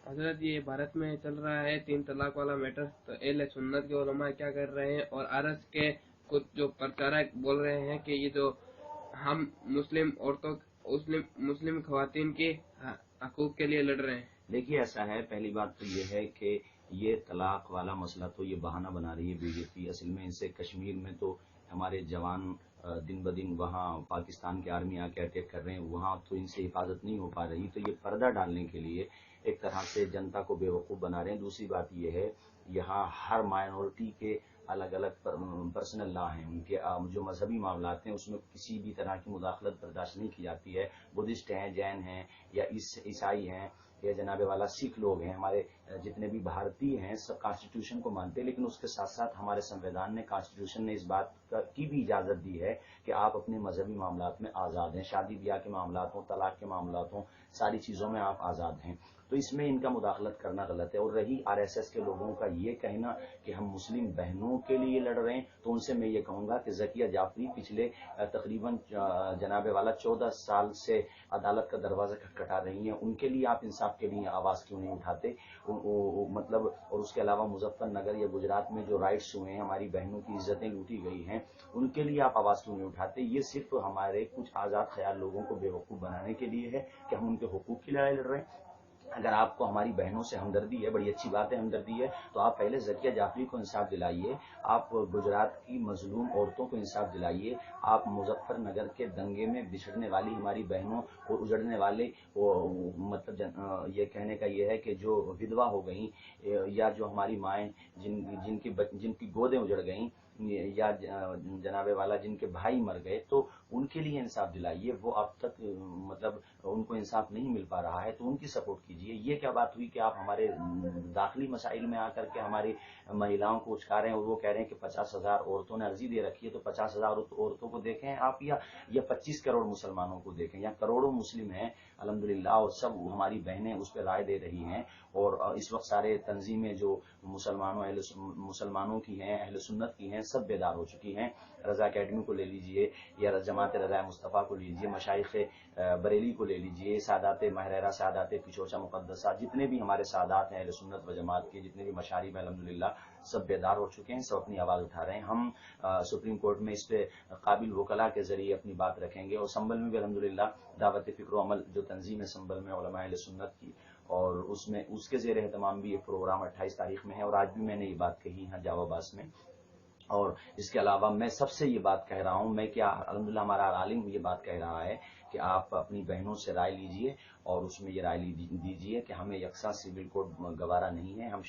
हजरत ये भारत में चल रहा है 3 तलाक वाला मैटर, तो अहले सुन्नत के उलमा क्या कर रहे हैं और आरएस के कुछ जो प्रचारक बोल रहे हैं कि ये जो हम मुस्लिम औरतों मुस्लिम खवातीन के हकूक के लिए लड़ रहे हैं। देखिए ऐसा है, पहली बात तो ये है कि ये तलाक वाला मसला तो ये बहाना बना रही है बीजेपी। असल में इनसे कश्मीर में तो हमारे जवान दिन ब दिन वहाँ पाकिस्तान के आर्मी आके अटैक कर रहे हैं, वहाँ तो इनसे हिफाजत नहीं हो पा रही, तो ये पर्दा डालने के लिए एक तरह से जनता को बेवकूफ़ बना रहे हैं। दूसरी बात ये है, यहाँ हर माइनॉरिटी के अलग अलग पर्सनल लॉ हैं, उनके जो मजहबी मामलात हैं उसमें किसी भी तरह की मुदाखलत बर्दाश्त नहीं की जाती है। बुद्धिस्ट हैं, जैन हैं या ईसाई हैं या जनाबे वाला सिख लोग हैं, हमारे जितने भी भारतीय हैं सब कॉन्स्टिट्यूशन को मानते हैं, लेकिन उसके साथ साथ हमारे संविधान ने, कॉन्स्टिट्यूशन ने इस बात की भी इजाजत दी है कि आप अपने मजहबी मामलात में आज़ाद हैं, शादी ब्याह के मामलात हों, तलाक के मामलात हों, सारी चीज़ों में आप आज़ाद हैं। तो इसमें इनका मुदाखलत करना गलत है। और रही आरएसएस के लोगों का ये कहना कि हम मुस्लिम बहनों के लिए लड़ रहे हैं, तो उनसे मैं ये कहूँगा कि ज़किया जाफरी पिछले तकरीबन जनाबे वाला 14 साल से अदालत का दरवाज़ा खटखटा रही हैं, उनके लिए आप इंसाफ के लिए आवाज़ क्यों नहीं उठाते? मतलब, और उसके अलावा मुजफ्फरनगर या गुजरात में जो राइट्स हुए हैं, हमारी बहनों की इज्जतें लूटी गई हैं, उनके लिए आप आवाज़ क्यों नहीं उठाते? ये सिर्फ हमारे कुछ आज़ाद ख्याल लोगों को बेवकूफ़ बनाने के लिए है कि हम उनके हुकूक की लड़ाई लड़ रहे हैं। अगर आपको हमारी बहनों से हमदर्दी है, बड़ी अच्छी बात है हमदर्दी है, तो आप पहले ज़किया जाफरी को इंसाफ दिलाइए, आप गुजरात की मजलूम औरतों को इंसाफ दिलाइए, आप मुजफ्फरनगर के दंगे में बिछड़ने वाली हमारी बहनों और उजड़ने वाले मतलब ये कहने का ये है कि जो विधवा हो गई या जो हमारी माएँ जिनकी गोदें उजड़ गईं या जनाबे वाला जिनके भाई मर गए, तो उनके लिए इंसाफ दिलाइए। वो अब तक मतलब उनको इंसाफ नहीं मिल पा रहा है, तो उनकी सपोर्ट कीजिए। ये क्या बात हुई कि आप हमारे दाखिली मसाइल में आकर के हमारी महिलाओं को उचका रहे हैं और वो कह रहे हैं कि 50,000 औरतों ने अर्जी दे रखी है, तो 50,000 औरतों को देखें आप या 25 करोड़ मुसलमानों को देखें, या करोड़ों मुस्लिम हैं अल्हम्दुलिल्लाह, और सब हमारी बहनें उस पर राय दे रही हैं। और इस वक्त सारे तंजीमें जो मुसलमानों की हैं, अहले सुन्नत की हैं, सब बेदार हो चुकी हैं। रजा अकेडमी को ले लीजिए या जमात रजा मुस्तफ़ा को लीजिए, मशाइख बरेली को ले लीजिए, सादात महरेरा, सादात पिछोचा मुक़द्दसा, जितने भी हमारे सादात हैं अहले सुन्नत व जमात के, जितने भी मशारिब हैं अल्हम्दुलिल्लाह सब बेदार हो चुके हैं, सब अपनी आवाज़ उठा रहे हैं। हम सुप्रीम कोर्ट में इस पे काबिल वकला के जरिए अपनी बात रखेंगे। और संबल में भी अल्हम्दुलिल्लाह दावत फ़िक्र अमल जो तंजीम है संबल में उलमा अहले सुन्नत की, और उसमें उसके ज़ेर एहतमाम भी एक प्रोग्राम 28 तारीख में है, और आज भी मैंने ये बात कही है जावाबास में। और इसके अलावा मैं सबसे ये बात कह रहा हूँ, मैं क्या अल्हम्दुलिल्लाह हमारा आलिम ये बात कह रहा है कि आप अपनी बहनों से राय लीजिए और उसमें ये राय दीजिए कि हमें यकसा सिविल कोड गवारा नहीं है, हम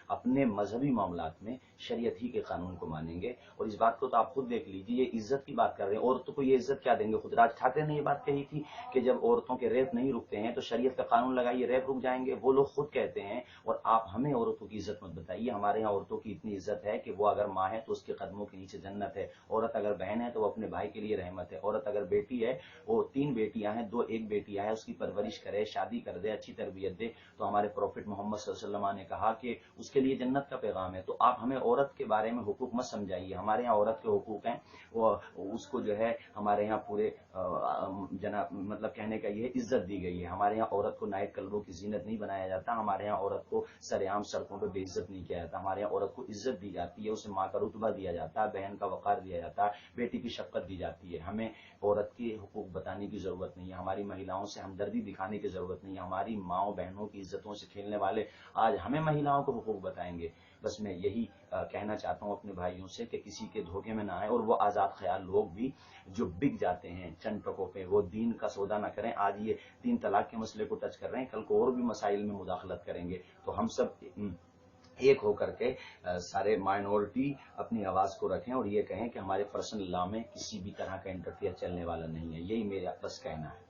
अपने मजहबी मामलात में शरीयत ही के कानून को मानेंगे। और इस बात को तो आप खुद देख लीजिए, ये इज्जत की बात कर रहे हैं, औरतों को ये इज्जत क्या देंगे? खुदराज ठाकरे ने ये बात कही थी कि जब औरतों के रेप नहीं रुकते हैं तो शरीयत का कानून लगाइए, रेप रुक जाएंगे, वो लोग खुद कहते हैं। और आप हमें औरतों की इज्जत मत बताइए। हमारे यहाँ औरतों की इतनी इज्जत है कि वो अगर माँ है तो उसके कदमों के नीचे जन्नत है, औरत अगर बहन है तो वो अपने भाई के लिए रहमत है, औरत अगर बेटी है, वो 3 बेटियां हैं, 2 एक बेटियां है, उसकी परवरिश करे, शादी कर दे, अच्छी तरबियत दे, तो हमारे प्रॉफिट मोहम्मद सल्लल्लाहु अलैहि वसल्लम ने कहा कि उसके लिए जन्नत का पैगाम है। तो आप हमें औरत के बारे में हुकूक मत समझाइए। हमारे यहाँ औरत के हुकूक हैं, वो उसको जो है हमारे यहाँ पूरे मतलब कहने का ये इज्जत दी गई है। हमारे यहाँ औरत को नाइट क्लबों की जीनत नहीं बनाया जाता, हमारे यहाँ औरत को सरेआम सड़कों पर बेइज्जत नहीं किया जाता, हमारे यहाँ औरत को इज्जत दी जाती है, उसे माँ का रुतबा दिया जाता है, बहन का वक़ार दिया जाता है, बेटी की शफ़क़त दी जाती है। हमें औरत के हुकूक बताने की जरूरत नहीं है, हमारी महिलाओं से हमदर्दी दिखाने की जरूरत नहीं है। हमारी माओ बहनों की इज्जतों से खेलने वाले आज हमें महिलाओं को हुकूक बताएंगे। बस मैं यही कहना चाहता हूँ अपने भाइयों से कि किसी के धोखे में ना आए, और वो आज़ाद ख्याल लोग भी जो बिक जाते हैं चंद टकों पे, वो दीन का सौदा ना करें। आज ये 3 तलाक के मसले को टच कर रहे हैं, कल को और भी मसाइल में मुदाखलत करेंगे। तो हम सब एक होकर के सारे माइनॉरिटी अपनी आवाज़ को रखें और ये कहें कि हमारे पर्सनल लॉ में किसी भी तरह का इंटरफेयर चलने वाला नहीं है। यही मेरा बस कहना है।